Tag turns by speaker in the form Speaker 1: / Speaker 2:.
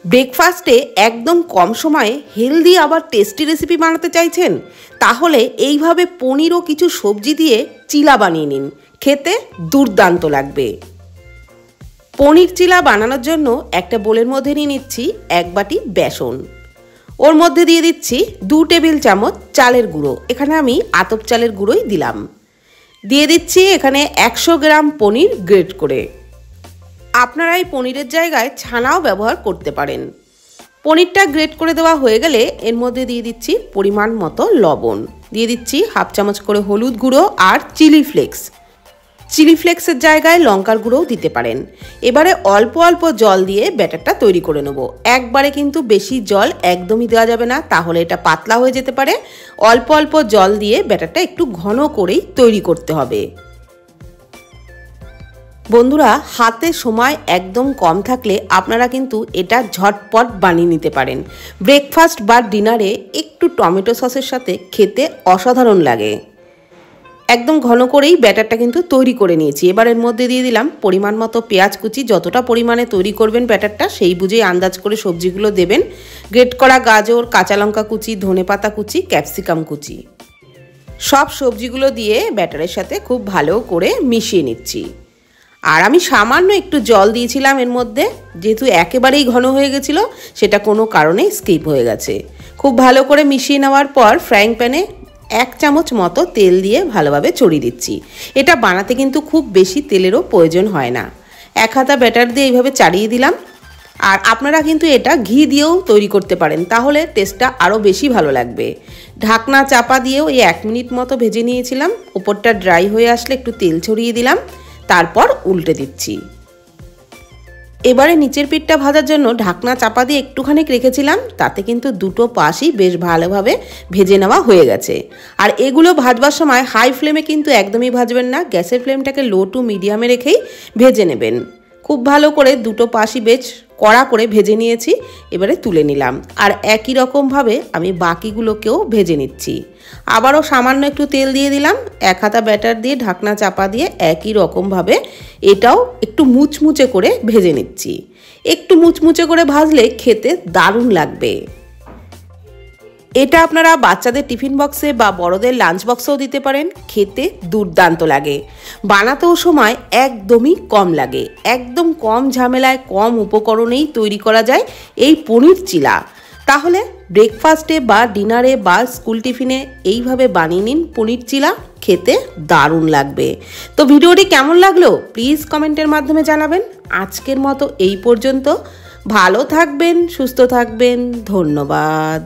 Speaker 1: ব্রেকফাস্টে একদম কম সময়ে হেলদি আবার টেস্টি রেসিপি বানাতে চাইছেন? তাহলে এইভাবে পনির ও কিছু সবজি দিয়ে চিলা বানিয়ে নিন, খেতে দুর্দান্ত লাগবে। পনির চিলা বানানোর জন্য একটা বোলের মধ্যে নিয়ে নিচ্ছি 1 বাটি বেসন। ওর মধ্যে দিয়ে দিচ্ছি 2 টেবিল চামচ চালের গুঁড়ো, এখানে আমি আতপ চালের গুঁড়োই দিলাম। দিয়ে দিচ্ছি এখানে 100 গ্রাম পনির গ্রেট করে। আপনারা এই পনিরের জায়গায় ছানাও ব্যবহার করতে পারেন। পনিরটা গ্রেট করে দেওয়া হয়ে গেলে এর মধ্যে দিয়ে দিচ্ছি পরিমাণ মতো লবণ, দিয়ে দিচ্ছি 1/2 চামচ করে হলুদ গুঁড়ো আর চিলি ফ্লেক্স। চিলি ফ্লেক্সের জায়গায় লঙ্কার গুঁড়োও দিতে পারেন। এবারে অল্প অল্প জল দিয়ে ব্যাটারটা তৈরি করে নেব। একবারে কিন্তু বেশি জল একদমই দেওয়া যাবে না, তাহলে এটা পাতলা হয়ে যেতে পারে। অল্প অল্প জল দিয়ে ব্যাটারটা একটু ঘন করেই তৈরি করতে হবে। বন্ধুরা, হাতে সময় একদম কম থাকলে আপনারা কিন্তু এটা ঝটপট বানিয়ে নিতে পারেন। ব্রেকফাস্ট বা ডিনারে একটু টমেটো সসের সাথে খেতে অসাধারণ লাগে। একদম ঘন করেই ব্যাটারটা কিন্তু তৈরি করে নিয়েছি। এবার এর মধ্যে দিয়ে দিলাম পরিমাণ মতো পেঁয়াজ কুচি। যতটা পরিমাণে তৈরি করবেন ব্যাটারটা সেই বুঝেই আন্দাজ করে সবজিগুলো দেবেন। গ্রেট করা গাজর, কাঁচা লঙ্কা কুচি, ধনেপাতা কুচি, ক্যাপসিকাম কুচি, সব সবজিগুলো দিয়ে ব্যাটারের সাথে খুব ভালো করে মিশিয়ে নিচ্ছি। আর আমি সামান্য একটু জল দিয়েছিলাম এর মধ্যে, যেহেতু একেবারেই ঘন হয়ে গেছিলো, সেটা কোনো কারণে স্কিপ হয়ে গেছে। খুব ভালো করে মিশিয়ে নেওয়ার পর ফ্রাইং প্যানে 1 চামচ মতো তেল দিয়ে ভালোভাবে ছড়িয়ে দিচ্ছি। এটা বানাতে কিন্তু খুব বেশি তেলেরও প্রয়োজন হয় না। 1 হাতা ব্যাটার দিয়ে এইভাবে চাড়িয়ে দিলাম। আর আপনারা কিন্তু এটা ঘি দিয়েও তৈরি করতে পারেন, তাহলে টেস্টটা আরও বেশি ভালো লাগবে। ঢাকনা চাপা দিয়েও এই 1 মিনিট মতো ভেজে নিয়েছিলাম। উপরটা ড্রাই হয়ে আসলে একটু তেল ছড়িয়ে দিলাম, তারপর উল্টে দিচ্ছি। এবারে নিচের পিঠটা ভাজার জন্য ঢাকনা চাপা দিয়ে একটুখানি রেখেছিলাম, তাতে কিন্তু দুটো পাশই বেশ ভালোভাবে ভেজে নেওয়া হয়ে গেছে। আর এগুলো ভাজবার সময় হাই ফ্লেমে কিন্তু একদমই ভাজবেন না, গ্যাসের ফ্লেমটাকে লো টু মিডিয়ামে রেখেই ভেজে নেবেন। খুব ভালো করে দুটো পাশই বেশ কড়া করে ভেজে নিয়েছি। এবারে তুলে নিলাম। আর একই রকমভাবে আমি বাকিগুলোকেও ভেজে নিচ্ছি। আবারও সামান্য একটু তেল দিয়ে দিলাম। 1 হাতা ব্যাটার দিয়ে ঢাকনা চাপা দিয়ে একই রকমভাবে এটাও একটু মুচমুচে করে ভেজে নিচ্ছি। একটু মুচমুচে করে ভাজলে খেতে দারুণ লাগবে। এটা আপনারা বাচ্চাদের টিফিন বক্সে বা বড়দের লাঞ্চ বক্সেও দিতে পারেন, খেতে দুর্দান্ত লাগে। বানাতেও সময় একদমই কম লাগে। একদম কম ঝামেলায় কম উপকরণেই তৈরি করা যায় এই পনির চিলা। তাহলে ব্রেকফাস্টে বা ডিনারে বা স্কুল টিফিনে এইভাবে বানিয়ে নিন পনির চিলা, খেতে দারুণ লাগবে। তো ভিডিওটি কেমন লাগলো প্লিজ কমেন্টের মাধ্যমে জানাবেন। আজকের মতো এই পর্যন্ত। ভালো থাকবেন, সুস্থ থাকবেন, ধন্যবাদ।